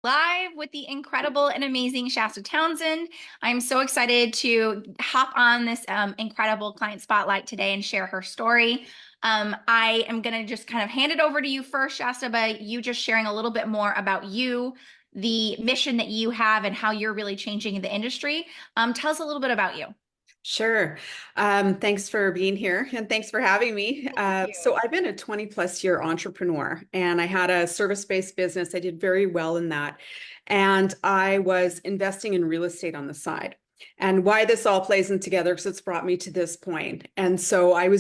Live with the incredible and amazing Shasta Townsend. I'm so excited to hop on this incredible client spotlight today and share her story. I am going to just kind of hand it over to you first, Shasta, but you just sharing a little bit more about you, the mission that you have, and how you're really changing the industry. Tell us a little bit about you. Sure. Thanks for being here and thanks for having me. Thank So you. I've been a 20 plus year entrepreneur and I had a service-based business. I did very well in that. And I was investing in real estate on the side. And why this all plays in together, because it's brought me to this point. And so I've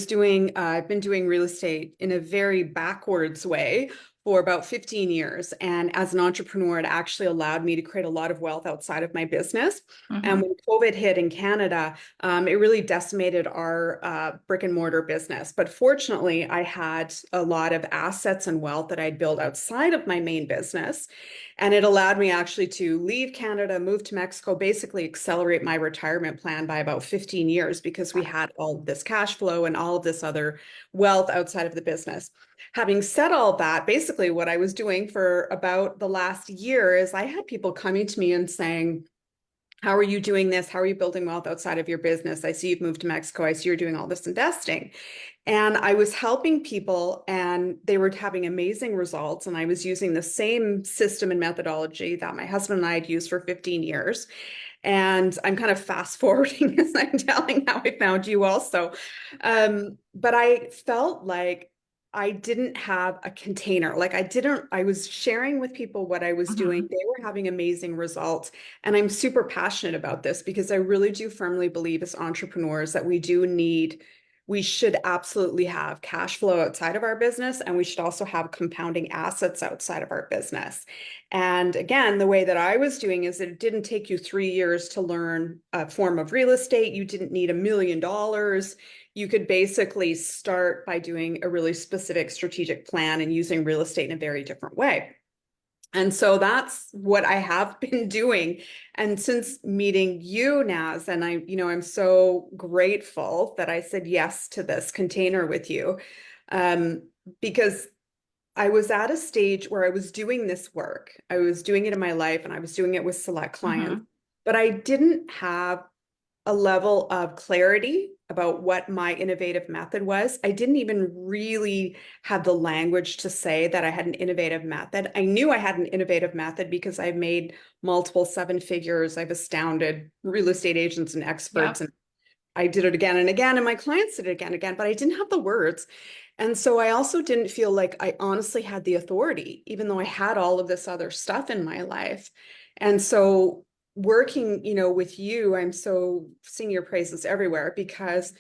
been doing real estate in a very backwards way for about 15 years. And as an entrepreneur, it actually allowed me to create a lot of wealth outside of my business. And Hmm. when COVID hit in Canada, it really decimated our brick and mortar business. But fortunately, I had a lot of assets and wealth that I'd built outside of my main business. And it allowed me actually to leave Canada, move to Mexico, basically accelerate my retirement plan by about 15 years because we had all of this cash flow and all of this other wealth outside of the business. Having said all that, basically what I was doing for about the last year is I had people coming to me and saying, how are you doing this? How are you building wealth outside of your business? I see you've moved to Mexico. I see you're doing all this investing. And I was helping people and they were having amazing results. And I was using the same system and methodology that my husband and I had used for 15 years. And I'm kind of fast forwarding as I'm telling how I found you also. But I felt like I didn't have a container. I was sharing with people what I was doing. Hmm. They were having amazing results. And I'm super passionate about this because I really do firmly believe as entrepreneurs that we should absolutely have cash flow outside of our business, and we should also have compounding assets outside of our business. And again, the way that I was doing is it didn't take you 3 years to learn a form of real estate. You didn't need $1 million. You could basically start by doing a really specific strategic plan and using real estate in a very different way. And so that's what I have been doing. And since meeting you, Naz, and I'm so grateful that I said yes to this container with you, um, because I was at a stage where I was doing this work. I was doing it in my life and I was doing it with select clients, Hmm. but I didn't have a level of clarity about what my innovative method was. I didn't even really have the language to say that I had an innovative method. I knew I had an innovative method because I've made multiple seven figures. I've astounded real estate agents and experts, Yep. and I did it again and again, and my clients did it again and again, but I didn't have the words. And so I also didn't feel like I honestly had the authority, even though I had all of this other stuff in my life. And so working, with you, I'm so seeing your praises everywhere because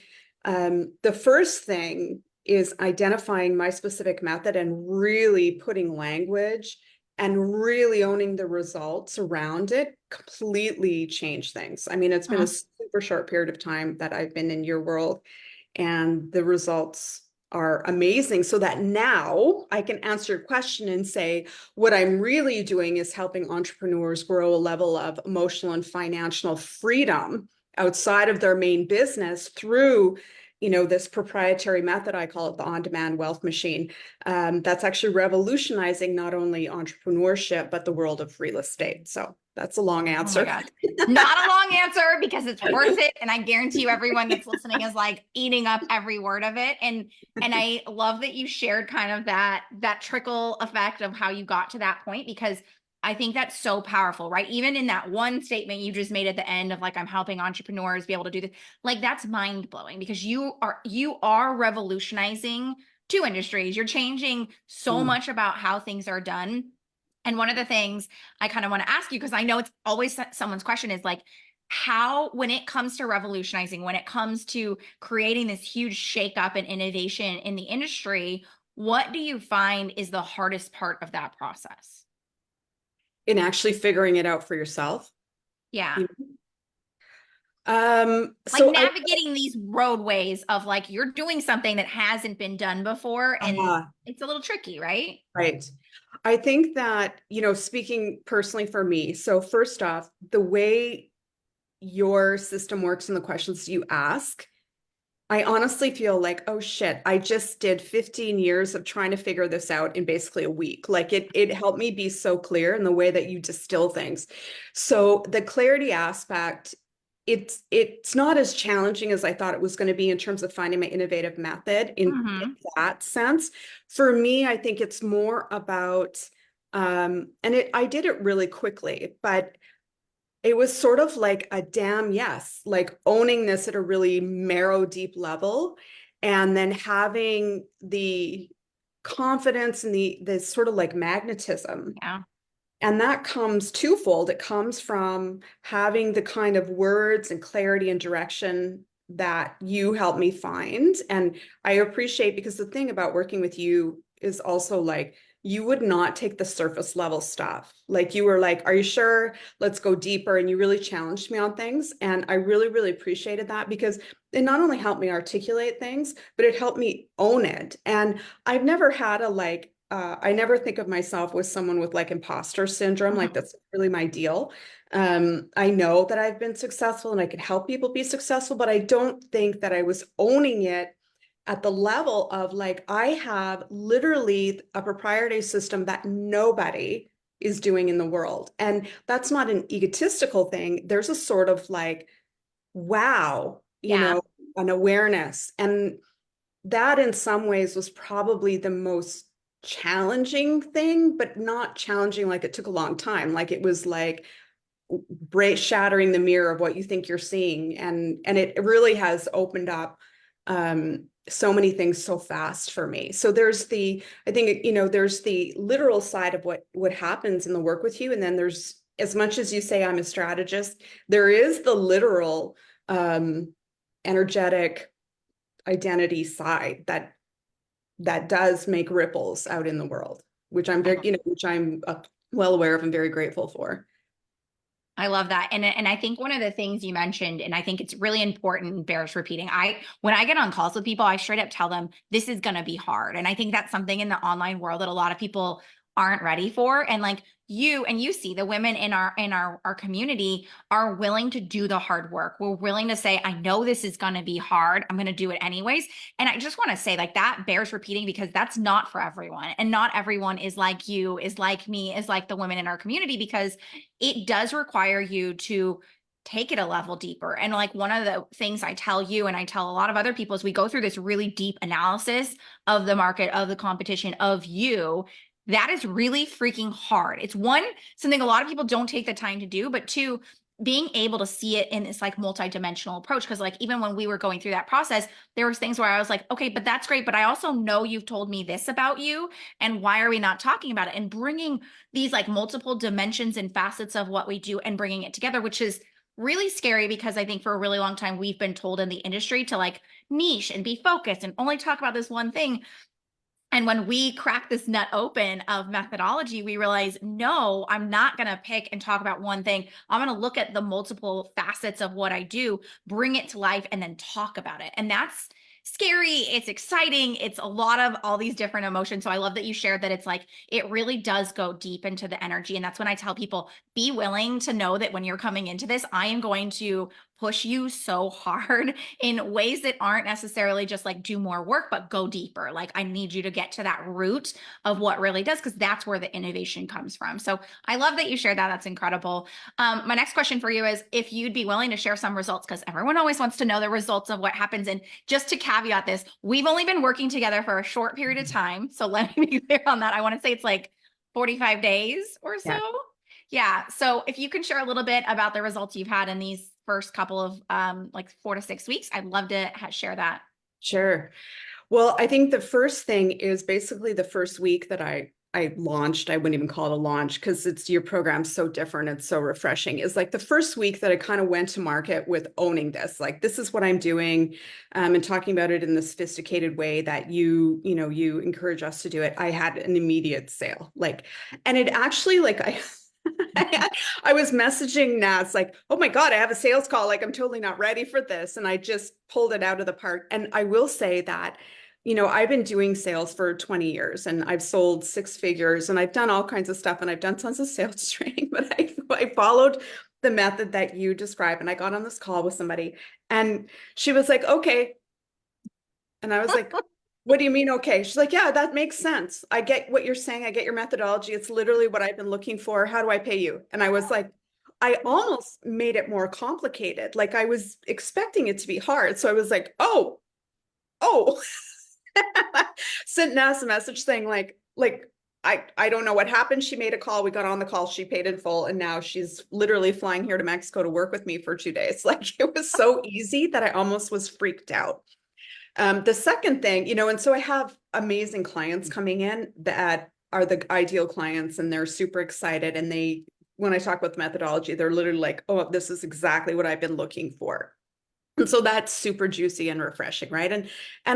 the first thing is identifying my specific method and really putting language and really owning the results around it completely changed things. I mean, it's been a super short period of time that I've been in your world, and the results are amazing. So that now I can answer your question and say, what I'm really doing is helping entrepreneurs grow a level of emotional and financial freedom outside of their main business through this proprietary method. I call it the on-demand wealth machine. That's actually revolutionizing not only entrepreneurship but the world of real estate. So that's a long Oh my answer. gosh. Not a long answer because it's worth it. And I guarantee you everyone that's listening is like eating up every word of it. And I love that you shared kind of that trickle effect of how you got to that point because I think that's so powerful, right? Even in that one statement you just made at the end of like I'm helping entrepreneurs be able to do this. Like that's mind-blowing because you are revolutionizing two industries. You're changing so Mm. much about how things are done. And one of the things I kind of want to ask you, because I know it's always someone's question is like, how, when it comes to revolutionizing, when it comes to creating this huge shakeup and innovation in the industry, what do you find is the hardest part of that process? In actually figuring it out for yourself. Yeah. You Like so I navigating these roadways of like you're doing something that hasn't been done before and uh, it's a little tricky, right? right. I think that, speaking personally for me, so first off, the way your system works and the questions you ask I honestly feel like, oh shit, I just did 15 years of trying to figure this out in basically a week. Like it helped me be so clear in the way that you distill things. So the clarity aspect, it's not as challenging as I thought it was going to be in terms of finding my innovative method in Hmm. that sense. For me, I think it's more about and I did it really quickly, but it was sort of like a damn yes, like owning this at a really marrow deep level, and then having the confidence and the sort of like magnetism. Yeah. And that comes twofold. It comes from having the kind of words and clarity and direction that you help me find. And I appreciate, because the thing about working with you is also like, you would not take the surface level stuff. Like you were like, are you sure? Let's go deeper. And you really challenged me on things. And I really, really appreciated that, because it not only helped me articulate things, but it helped me own it. And I've never had a like, I never think of myself with someone with like imposter syndrome. Like Mhm. that's really my deal. I know that I've been successful and I can help people be successful, but I don't think that I was owning it at the level of like, I have literally a proprietary system that nobody is doing in the world. And that's not an egotistical thing. There's a sort of like, wow, Yeah. an awareness. And that in some ways was probably the most challenging thing, but not challenging like it took a long time. Like it was like break shattering the mirror of what you think you're seeing. And it really has opened up so many things so fast for me. So there's the, I think, there's the literal side of what happens in the work with you. And then there's, as much as you say I'm a strategist, there is the literal energetic identity side that does make ripples out in the world, which I'm very, which I'm well aware of and very grateful for. I love that. And I think one of the things you mentioned, and I think it's really important and bears repeating. When I get on calls with people, I straight up tell them this is gonna be hard. And I think that's something in the online world that a lot of people aren't ready for. And like you see the women in our community are willing to do the hard work. We're willing to say, I know this is gonna be hard. I'm gonna do it anyways. And I just want to say, like, that bears repeating because that's not for everyone. And not everyone is like you, is like me, is like the women in our community, because it does require you to take it a level deeper. And like one of the things I tell you and I tell a lot of other people is we go through this really deep analysis of the market, of the competition, of you. That is really freaking hard. It's one, something a lot of people don't take the time to do, but two, being able to see it in this like multi-dimensional approach. Cause like even when we were going through that process, there was things where I was like, okay, but that's great. But I also know you've told me this about you. And why are we not talking about it? And bringing these like multiple dimensions and facets of what we do and bringing it together, which is really scary because I think for a really long time we've been told in the industry to like niche and be focused and only talk about this one thing. And when we crack this nut open of methodology, we realize, no, I'm not going to pick and talk about one thing. I'm going to look at the multiple facets of what I do, bring it to life, and then talk about it. And that's scary. It's exciting. It's a lot of all these different emotions. So I love that you shared that it's like, it really does go deep into the energy. And that's when I tell people, be willing to know that when you're coming into this, I am going to push you so hard in ways that aren't necessarily just like do more work, but go deeper. Like I need you to get to that root of what really does, because that's where the innovation comes from. So I love that you shared that. That's incredible. My next question for you is if you'd be willing to share some results, because everyone always wants to know the results of what happens. And just to caveat this, we've only been working together for a short period of time. So let me be clear on that. I want to say it's like 45 days or so. Yeah, Yeah. So if you can share a little bit about the results you've had in these first couple of like 4 to 6 weeks, I'd love to share that. sure. Well, I think the first thing is basically the first week that I launched. I wouldn't even call it a launch because it's your program's so different. It's so refreshing. Is like the first week that I kind of went to market with owning this. Like this is what I'm doing, and talking about it in the sophisticated way that you encourage us to do it. I had an immediate sale, like, and it actually like I. I was messaging Nats like, oh my God, I have a sales call. Like, I'm totally not ready for this. And I just pulled it out of the park. And I will say that, I've been doing sales for 20 years and I've sold six figures and I've done all kinds of stuff and I've done tons of sales training, but I followed the method that you described. And I got on this call with somebody and she was like, okay. And I was like, what do you mean? Okay. She's like, yeah, that makes sense. I get what you're saying. I get your methodology. It's literally what I've been looking for. How do I pay you? And I was like, I almost made it more complicated. Like I was expecting it to be hard. So I was like, oh, sent Ness a message saying I don't know what happened. She made a call. We got on the call. She paid in full. And now she's literally flying here to Mexico to work with me for 2 days. Like it was so easy that I almost was freaked out. The second thing, and so I have amazing clients coming in that are the ideal clients and they're super excited. And when I talk about the methodology, they're literally like, oh, this is exactly what I've been looking for. And so that's super juicy and refreshing, right? And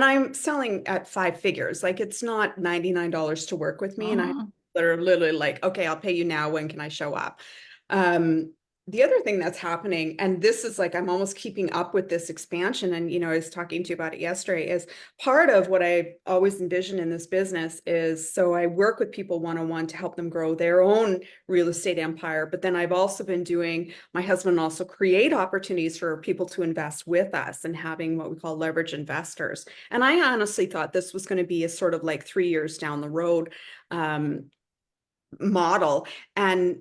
I'm selling at 5 figures. Like it's not $99 to work with me. And I Mhm. that are literally like, okay, I'll pay you now. When can I show up? Um, the other thing that's happening, and this is like I'm almost keeping up with this expansion, and I was talking to you about it yesterday, is part of what I always envision in this business is so I work with people one-on-one to help them grow their own real estate empire. But then I've also been doing, my husband also create opportunities for people to invest with us and having what we call leverage investors. And I honestly thought this was going to be a sort of like 3 years down the road model. And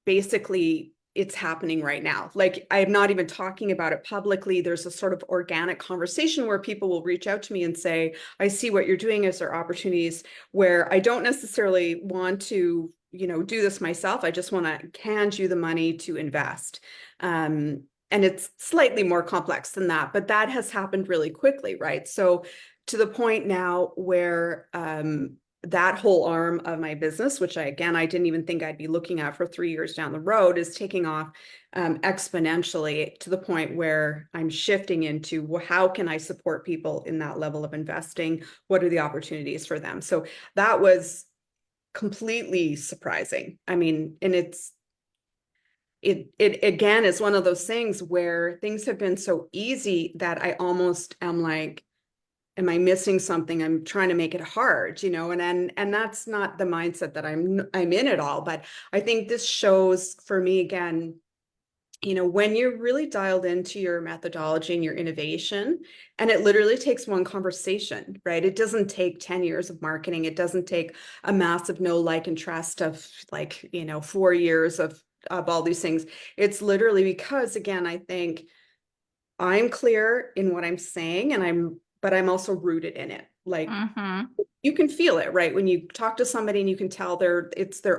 basically it's happening right now. Like I'm not even talking about it publicly. There's a sort of organic conversation where people will reach out to me and say, I see what you're doing. Is there opportunities where I don't necessarily want to, do this myself? I just want to hand you the money to invest. And it's slightly more complex than that, but that has happened really quickly, right? So to the point now where that whole arm of my business, which I didn't even think I'd be looking at for 3 years down the road, is taking off exponentially to the point where I'm shifting into, well, how can I support people in that level of investing? What are the opportunities for them? So that was completely surprising. I mean, and it again is one of those things where things have been so easy that I almost am like, am I missing something? I'm trying to make it hard, and that's not the mindset that I'm in at all. But I think this shows for me again, when you're really dialed into your methodology and your innovation, and it literally takes one conversation, right? It doesn't take 10 years of marketing. It doesn't take a massive know, like, and trust of 4 years of all these things. It's literally because, again, I think I'm clear in what I'm saying but I'm also rooted in it. Like Mhm. you can feel it, right? When you talk to somebody and you can tell they're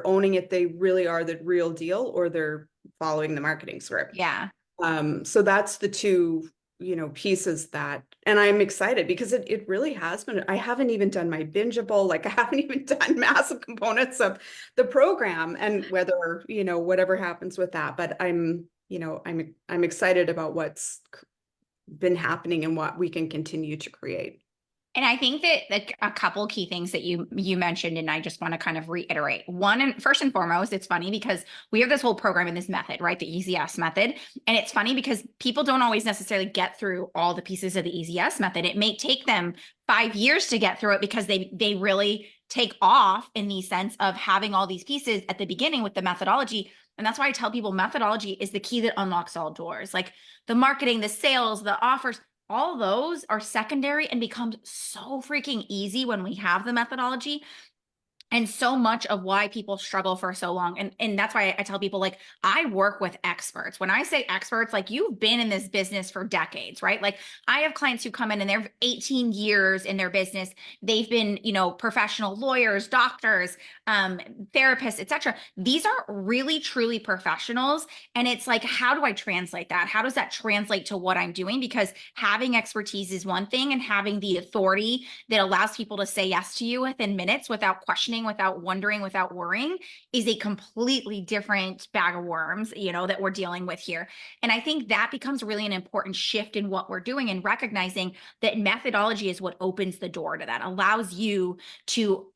owning it, they really are the real deal, or they're following the marketing script. Yeah. So that's the two, pieces and I'm excited because it really has been, I haven't even done my bingeable, like I haven't even done massive components of the program, and whether, whatever happens with that, but I'm excited about what's been happening and what we can continue to create. And I think that a couple key things that you mentioned, and I just want to kind of reiterate. One, and first and foremost, it's funny because we have this whole program in this method, right? The Easy S method. And it's funny because people don't always necessarily get through all the pieces of the Easy S method. It may take them 5 years to get through it because they really take off in the sense of having all these pieces at the beginning with the methodology. And that's why I tell people methodology is the key that unlocks all doors. Like the marketing, the sales, the offers, all those are secondary and becomes so freaking easy when we have the methodology. And so much of why people struggle for so long. And that's why I tell people, like, I work with experts. When I say experts, like, you've been in this business for decades, right? Like, I have clients who come in and they're 18 years in their business. They've been, professional lawyers, doctors, therapists, etc. These are really truly professionals. And it's like, how do I translate that? How does that translate to what I'm doing? Because having expertise is one thing, and having the authority that allows people to say yes to you within minutes without questioning, without wondering, without worrying is a completely different bag of worms, that we're dealing with here. And I think that becomes really an important shift in what we're doing, and recognizing that methodology is what opens the door to that, allows you to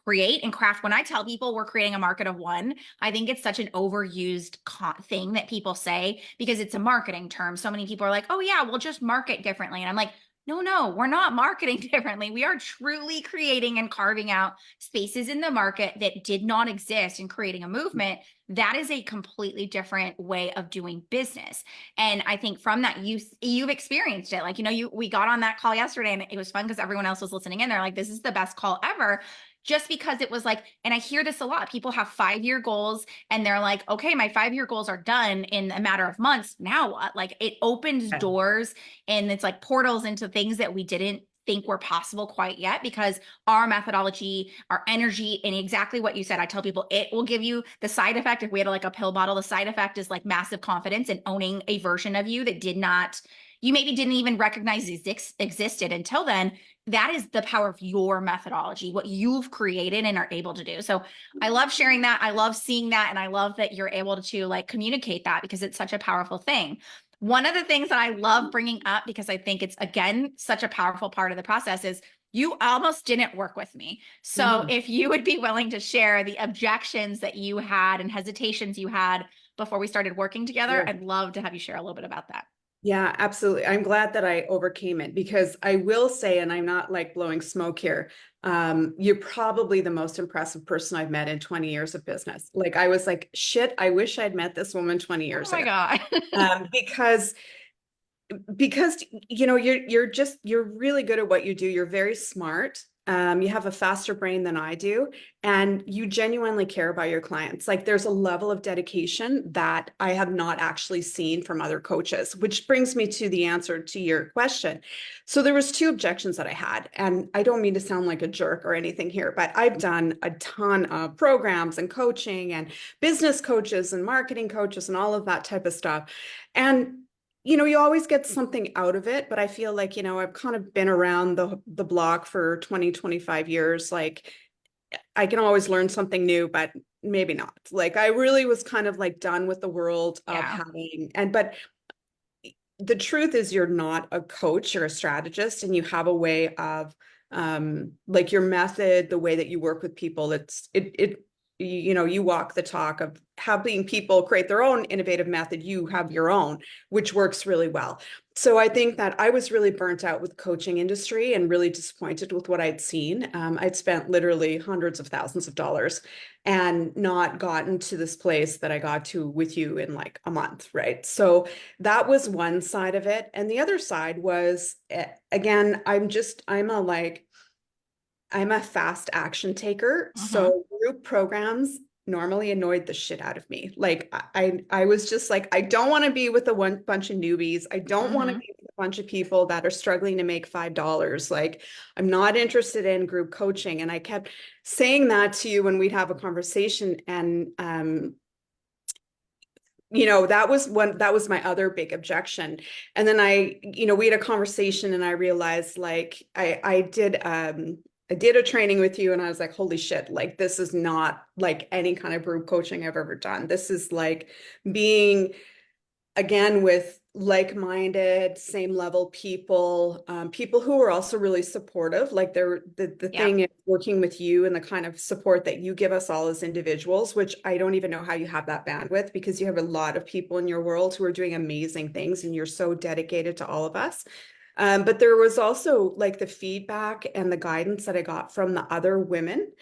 create and craft. When I tell people we're creating a market of one, I think it's such an overused thing that people say because it's a marketing term. So many people are like, oh yeah, we'll just market differently. And I'm like, no, we're not marketing differently. We are truly creating and carving out spaces in the market that did not exist and creating a movement. That is a completely different way of doing business. And I think from that, you've experienced it. Like, we got on that call yesterday and it was fun because everyone else was listening in. They're like, this is the best call ever. Just because it was like, and I hear this a lot. People have 5-year goals and they're like, okay, my 5-year goals are done in a matter of months. Now what? Like, it opens doors and it's like portals into things that we didn't think were possible quite yet, because our methodology, our energy, and exactly what you said, I tell people it will give you the side effect. If we had like a pill bottle, the side effect is like massive confidence and owning a version of you that you maybe didn't even recognize existed until then. That is the power of your methodology, what you've created and are able to do. So I love sharing that. I love seeing that. And I love that you're able to like communicate that, because it's such a powerful thing. One of the things that I love bringing up, because I think it's, again, such a powerful part of the process, is you almost didn't work with me. So if you would be willing to share the objections that you had and hesitations you had before we started working together, Sure. I'd love to have you share a little bit about that. Yeah, absolutely. I'm glad that I overcame it, because I will say, and I'm not like blowing smoke here, you're probably the most impressive person I've met in 20 years of business. Like, I was like, shit, I wish I'd met this woman 20 Oh years my ago. God. Because you're really good at what you do. You're very smart. You have a faster brain than I do, and you genuinely care about your clients. Like, there's a level of dedication that I have not actually seen from other coaches, which brings me to the answer to your question. So there was two objections that I had, and I don't mean to sound like a jerk or anything here, but I've done a ton of programs and coaching and business coaches and marketing coaches and all of that type of stuff. And you always get something out of it, but I feel like, I've kind of been around the block for 20, 25 years. Like, I can always learn something new, but maybe not. Like, I really was kind of like done with the world of Yeah. but the truth is, you're not a coach, you're a strategist, and you have a way of like your method, the way that you work with people. You walk the talk of helping people create their own innovative method. You have your own, which works really well. So I think that I was really burnt out with coaching industry and really disappointed with what I'd seen. I'd spent literally hundreds of thousands of dollars and not gotten to this place that I got to with you in like a month, right? So that was one side of it. And the other side was, again, I'm a fast action taker. Mm-hmm. So group programs normally annoyed the shit out of me. Like, I was just like, I don't want to be with bunch of newbies. I don't want to Mm-hmm. be with a bunch of people that are struggling to make $5. Like, I'm not interested in group coaching. And I kept saying that to you when we'd have a conversation. And that was my other big objection. And then we had a conversation and I realized, like, I did a training with you and I was like, holy shit, like, this is not like any kind of group coaching I've ever done. This is like being, again, with like-minded, same level people, people who are also really supportive. Like, the Yep. thing is working with you and the kind of support that you give us all as individuals, which I don't even know how you have that bandwidth, because you have a lot of people in your world who are doing amazing things and you're so dedicated to all of us. But there was also like the feedback and the guidance that I got from the other women.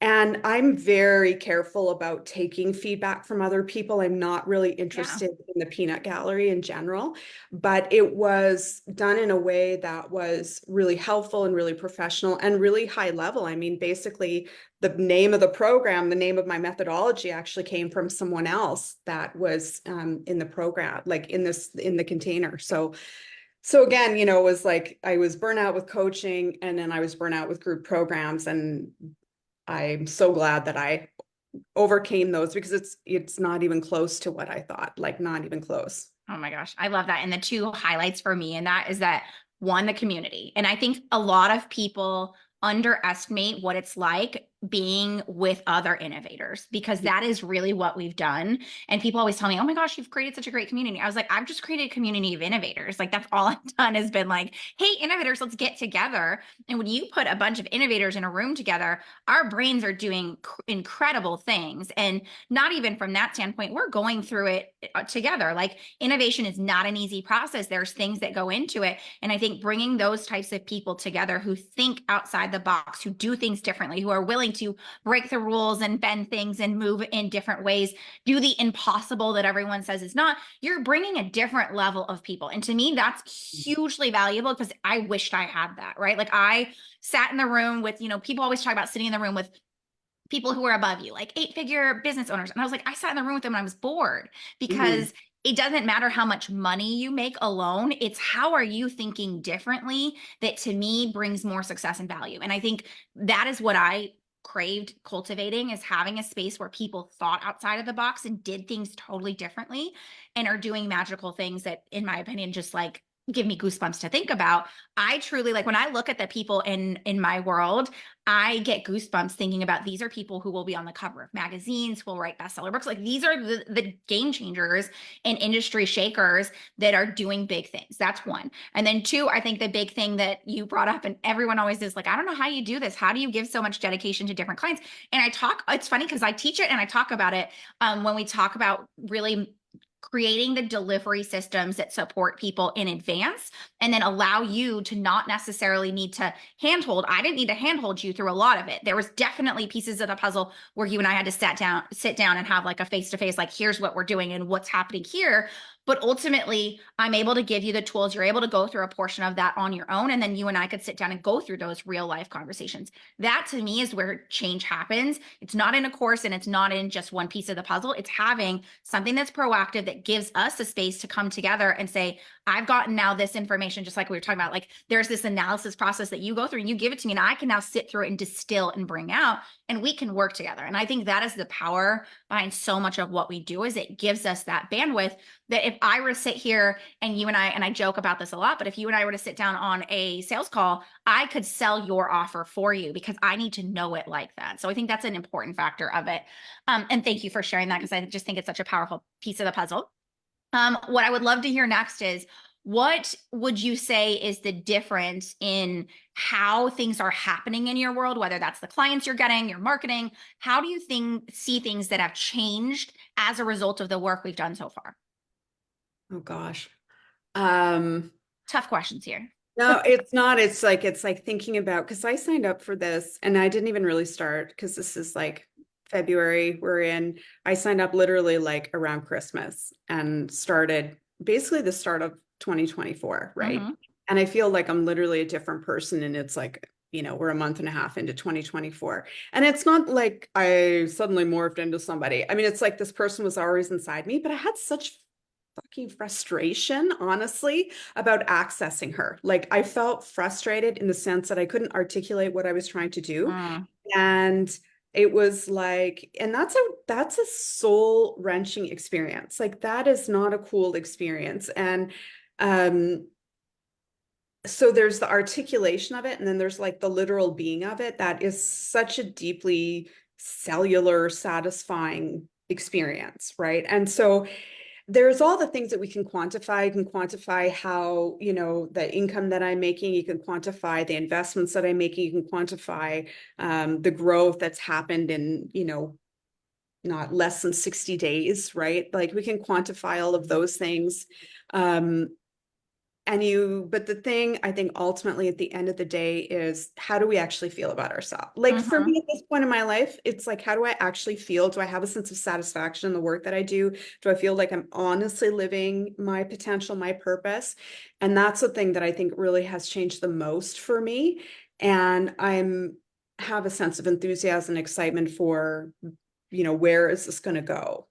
And I'm very careful about taking feedback from other people. I'm not really Yeah. interested in the peanut gallery in general, but it was done in a way that was really helpful and really professional and really high level. I mean, basically, the name of the program, the name of my methodology actually came from someone else that was in the program, like in the container. So again, it was like I was burnt out with coaching, and then I was burnt out with group programs, and I'm so glad that I overcame those, because it's not even close to what I thought, like, not even close. Oh my gosh, I love that. And the two highlights for me in that is that, one, the community. And I think a lot of people underestimate what it's like being with other innovators, because that is really what we've done. And people always tell me, oh my gosh, you've created such a great community. I was like, I've just created a community of innovators. Like, that's all I've done, has been like, hey, innovators, let's get together. And when you put a bunch of innovators in a room together, our brains are doing incredible things. And not even from that standpoint, we're going through it together. Like, innovation is not an easy process. There's things that go into it. And I think bringing those types of people together who think outside the box, who do things differently, who are willing to break the rules and bend things and move in different ways, do the impossible that everyone says is not, you're bringing a different level of people. And to me, that's hugely valuable, because I wished I had that, right? Like, I sat in the room with, people always talk about sitting in the room with people who are above you, like 8-figure business owners. And I was like, I sat in the room with them and I was bored, Mhm. because it doesn't matter how much money you make alone. It's how are you thinking differently that, to me, brings more success and value. And I think that is what I craved cultivating, is having a space where people thought outside of the box and did things totally differently and are doing magical things that, in my opinion, just like give me goosebumps to think about. I truly, like, when I look at the people in my world, I get goosebumps thinking about, these are people who will be on the cover of magazines, who will write bestseller books. Like, these are the game changers and industry shakers that are doing big things. That's one. And then two, I think the big thing that you brought up, and everyone always is like, I don't know how you do this. How do you give so much dedication to different clients? And it's funny because I teach it and I talk about it when we talk about really creating the delivery systems that support people in advance, and then allow you to not necessarily need to handhold. I didn't need to handhold you through a lot of it. There was definitely pieces of the puzzle where you and I had to sit down and have like a face-to-face, like, here's what we're doing and what's happening here. But ultimately, I'm able to give you the tools. You're able to go through a portion of that on your own. And then you and I could sit down and go through those real life conversations. That, to me, is where change happens. It's not in a course and it's not in just one piece of the puzzle. It's having something that's proactive that gives us a space to come together and say, I've gotten now this information, just like we were talking about. Like, there's this analysis process that you go through and you give it to me, and I can now sit through it and distill and bring out, and we can work together. And I think that is the power behind so much of what we do, is it gives us that bandwidth that if I were to sit here and you and I joke about this a lot, but if you and I were to sit down on a sales call, I could sell your offer for you because I need to know it like that. So I think that's an important factor of it. And thank you for sharing that, because I just think it's such a powerful piece of the puzzle. What I would love to hear next is, what would you say is the difference in how things are happening in your world, whether that's the clients you're getting, your marketing? How do you see things that have changed as a result of the work we've done so far? Oh gosh. Um, Tough questions here. no, it's not. It's like thinking about, because I signed up for this and I didn't even really start, because this is like February we're in. I signed up literally like around Christmas and started basically the start of 2024, right? Mm-hmm. And I feel like I'm literally a different person, and it's like, we're a month and a half into 2024. And it's not like I suddenly morphed into somebody. I mean, it's like this person was always inside me, but I had such fucking frustration, honestly, about accessing her. Like, I felt frustrated in the sense that I couldn't articulate what I was trying to do. Mm. And it was like, and that's a soul wrenching experience. Like, that is not a cool experience. And um so there's the articulation of it, and then there's like the literal being of it. That is such a deeply cellular satisfying experience, right? And so there's all the things that we can quantify. You can quantify how, the income that I'm making. You can quantify the investments that I'm making. You can quantify the growth that's happened in, not less than 60 days, right? Like, we can quantify all of those things. Um, but the thing I think ultimately at the end of the day is, how do we actually feel about ourselves? Like, for Mm-hmm. me at this point in my life, it's like, how do I actually feel? Do I have a sense of satisfaction in the work that I do? Do I feel like I'm honestly living my potential, my purpose? And that's the thing that I think really has changed the most for me. And have a sense of enthusiasm and excitement for, where is this going to go?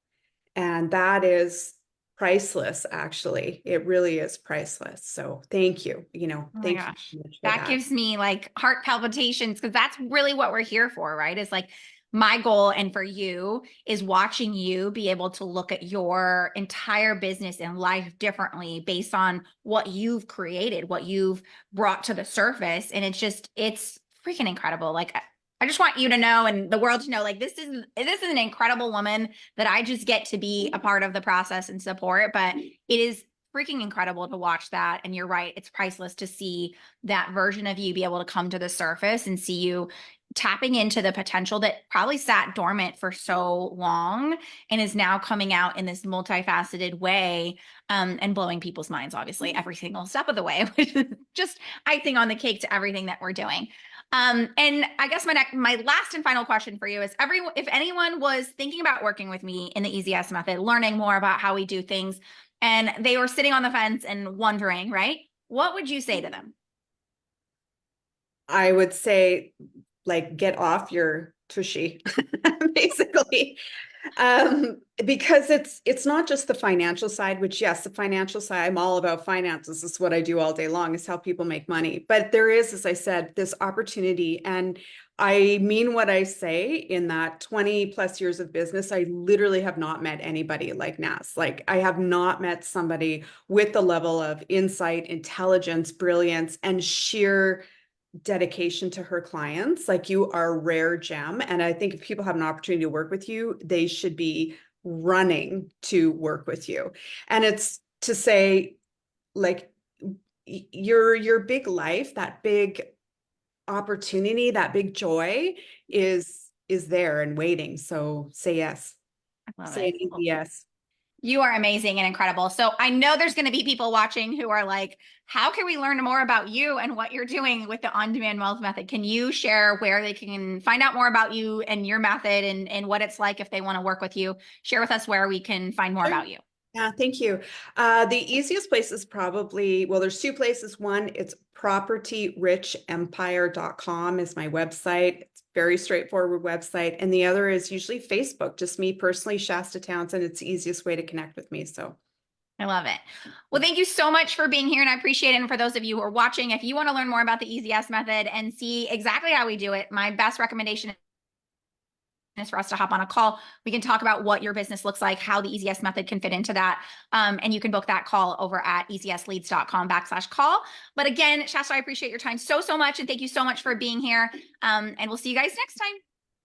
And that is priceless, actually. It really is priceless. So thank you. Oh my Thank you gosh. so much for That that. gives me like heart palpitations, because that's really what we're here for, right? Is like, my goal, and for you, is watching you be able to look at your entire business and life differently based on what you've created, what you've brought to the surface. And it's freaking incredible. Like, I just want you to know and the world to know, like this is an incredible woman that I just get to be a part of the process and support. But it is freaking incredible to watch that. And you're right, it's priceless to see that version of you be able to come to the surface and see you tapping into the potential that probably sat dormant for so long and is now coming out in this multifaceted way, and blowing people's minds, obviously, every single step of the way, which is just icing on the cake to everything that we're doing. And I guess my last and final question for you is if anyone was thinking about working with me in the EZS method, learning more about how we do things, and they were sitting on the fence and wondering, right? What would you say to them? I would say, like, get off your tushy, basically. Because it's not just the financial side, which yes, the financial side, I'm all about finances. This is what I do all day long, is help people make money. But there is, as I said, this opportunity. And I mean what I say, in that 20 plus years of business, I literally have not met anybody like Nas. Like, I have not met somebody with the level of insight, intelligence, brilliance, and sheer dedication to her clients. Like, you are a rare gem. And I think if people have an opportunity to work with you, they should be running to work with you. And it's to say, like, your big life, that big opportunity, that big joy is there and waiting. So say yes. I love Say it. an easy Well, yes. you are amazing and incredible. So I know there's going to be people watching who are like, how can we learn more about you and what you're doing with the on-demand wealth method? Can you share where they can find out more about you and your method and what it's like if they want to work with you? Share with us where we can find more about you. Yeah, thank you. The easiest place is probably, well, there's two places. One, it's propertyrichempire.com is my website. It's a very straightforward website. And the other is usually Facebook, just me personally, Shasta Townsend. It's the easiest way to connect with me. So I love it. Well, thank you so much for being here and I appreciate it. And for those of you who are watching, if you want to learn more about the EZS method and see exactly how we do it, my best recommendation is for us to hop on a call. We can talk about what your business looks like, how the EZS method can fit into that. And you can book that call over at ezsleads.com/call. But again, Shasta, I appreciate your time so much. And thank you so much for being here. And we'll see you guys next time.